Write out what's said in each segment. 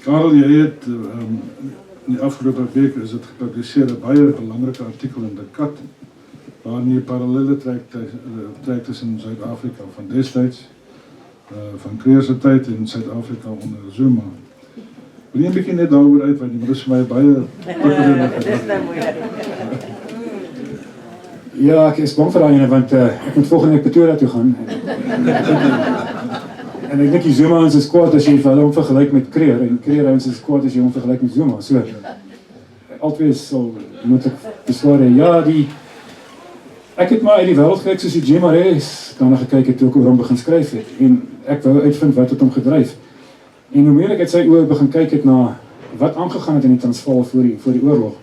Karel, jy het in die afgelope week is dit gepubliseer 'n baie belangrike artikel in die Kat, waarin jy parallelle trek tussen Suid-Afrika van destyds, van Kreer se tyd en Suid-Afrika onder Zuma. Wil jy 'n bietjie net daaroor uitwy, maar dit is vir my baie Dis nou moeilik. Ja, ek is bang vir daai ene, want ek moet volgende week Pretoria toe gaan. En ek dink die Zuma ons is kwaad as jy vir hom vergelyk met Kreer, en Kreer ons is kwaad as jy hom vergelyk met Zuma. So, altyd sal moet ek beswaar, ja, ek het maar uit die wêreld gekyk soos die Jim Marrais daarna gekyk het toe ek oor hom begin skryf het, en ek wou uitvind wat het hom gedryf. En hoe meer ek uit sy oë begin kyk het na wat aangegaan het in die Transvaal voor die oorlog,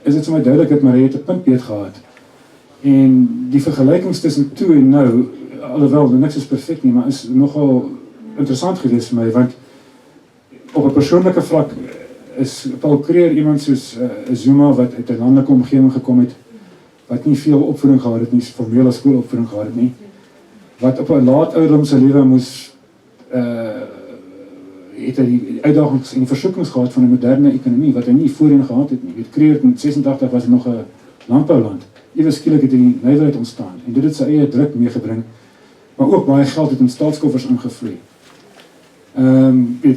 is dit vir my duidelik dat Marrais het 'n puntbeet gehad. En die vergelykings tussen toe en nou, alhoewel niks is perfek nie, maar is nogal interessant geweest vir my, want op 'n persoonlike vlak is Paul Kreer iemand soos Zuma wat uit 'n landelike omgewing gekom het, wat nie veel opvoeding gehad het nie, formele skoolopvoeding gehad het nie, wat op 'n laat ouderdom sy lewe moes het hy die uitdagings en die versoekings gehad van 'n moderne ekonomie wat hy nie voorheen gehad het nie. Weet, Kreer in 86 was nog 'n landbouland. Ewe skielik het die nywerheid ontstaan en dit het sy eie druk meegebring, maar ook baie geld het in staatskoffers ingevloei.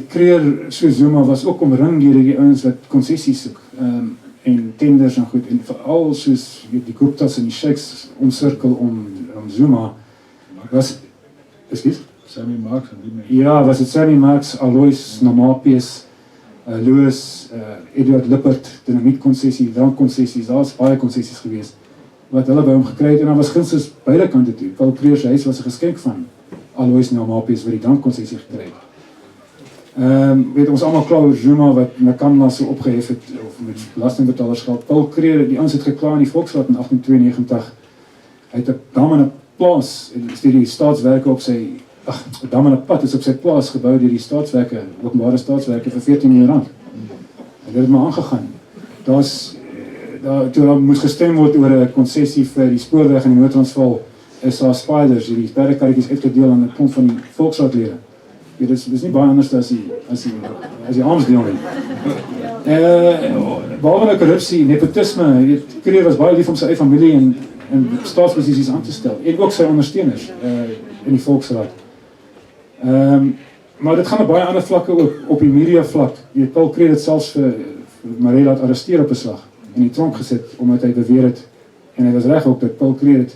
Kreer, so Zuma, was ook omring deur die ouens wat konsessies soek, en tenders en goed, en veral soos die Guptas en die Sheiks omsirkel om Zuma, was, excuse? Sammy Marks en die mense. Ja, was het Sammy Marks, Alois Namapies, Louis, Edward Lippert, dynamietkonsessie, drankkonsessies, daar is baie konsessies geweest, wat hulle by hom gekry het, en daar was gunstens beide kante toe. Paul Kreer se huis was 'n geskenk van Alois Namapies wat die drankkonsessie gekry het. Weet ons almal kla oor Zuma wat Nakamba so opgehef het, of met belastingbetalers geld. Paul Kreer, die ons het gekla in die Volksraad in 1892, hy het 'n dam en 'n plaas, die staatswerke op sy, 'n dam en 'n pad is op sy plaas gebou deur die staatswerke, openbare staatswerke vir R14 miljoen. En dit het maar aangegaan. Toe daar moes gestem word oor 'n konsessie vir die spoorweg in die Noord-Transvaal, is daar spiders, hierdie perdekarretjies uitgedeel aan 'n klomp van die volksraadlede. Dit is nie baie anders as die armsdeel nie. Behalwe nou korrupsie, nepotisme, Kreer was baie lief om sy eie familie en staatsposisies aan te stel, en ook sy ondersteuners in die Volksraad. Maar dit gaan op baie ander vlakke ook, op die media vlak. Paul Kreer het selfs vir Marrais laat arresteer op 'n slag, in die tronk gesit, omdat hy beweer het, en hy was reg ook, dat Paul Kreer het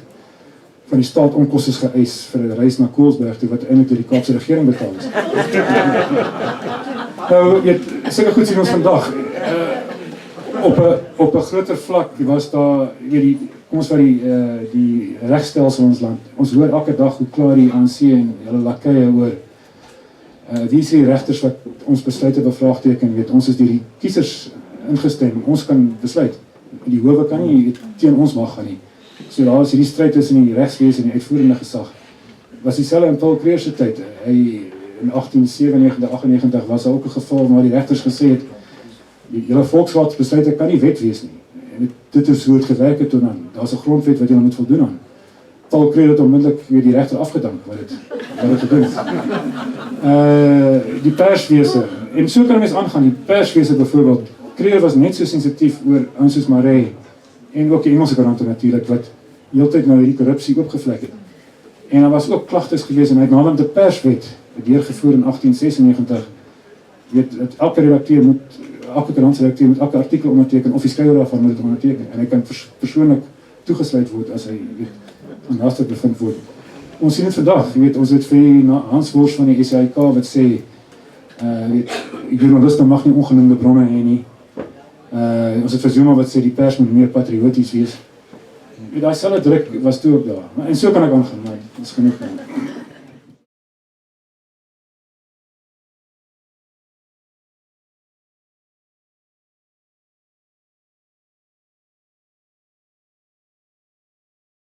van die staat onkostes geëis vir 'n reis na Koelsberg toe, wat eintlik deur die Kaapse regering betaal is. Nou, sulke goed sien ons vandag. Op 'n groter vlak was daar, kom ons vat die regstelsel in ons land. Ons hoor elke dag hoe klaar die ANC en hulle lakeie oor wie is die regters wat ons besluite bevraagteken, ons is deur die kiesers ingestem, ons kan besluit. Die howe kan nie teen ons mag gaan nie. So daar is hierdie stryd tussen die regswese en die uitvoerende gesag. Was dieselfde in Paul Kreer se tyd. Hy in 1897, 98 was daar ook 'n geval waar die regters gesê het, die hele volksraadsbesluite kan nie wet wees nie. En dit is hoe het gewerk het toe dan. Daar's 'n grondwet wat jy moet voldoen aan. Paul Kreer het onmiddellik weer die regter afgedank wat het gedoen het. Die perswese, en so kan mens aangaan, die perswese byvoorbeeld. Kreer was net so sensitief oor ons soos Marrais, en ook die Engelse koerante natuurlik, wat heeltyd nou hierdie korrupsie oopgevlek het. En daar was ook klagtes gewees, en hy het naderhand 'n perswet deurgevoer in 1896, dat elke koerantredakteur moet elke artikel onderteken, of die skrywer daarvan moet dit onderteken, en hy kan persoonlik toegesluit word as hy aan naaste bevind word. Ons sien dit vandag, ons het vir Hans Wors van die SAIK wat sê, journaliste mag nie ongenoemde bronne hê nie. Ons het vir Zuma wat sê die pers moet meer patrioties wees. Daai selfde druk was toe ook daar. En so kan ek aangaan, maar dit is genoeg.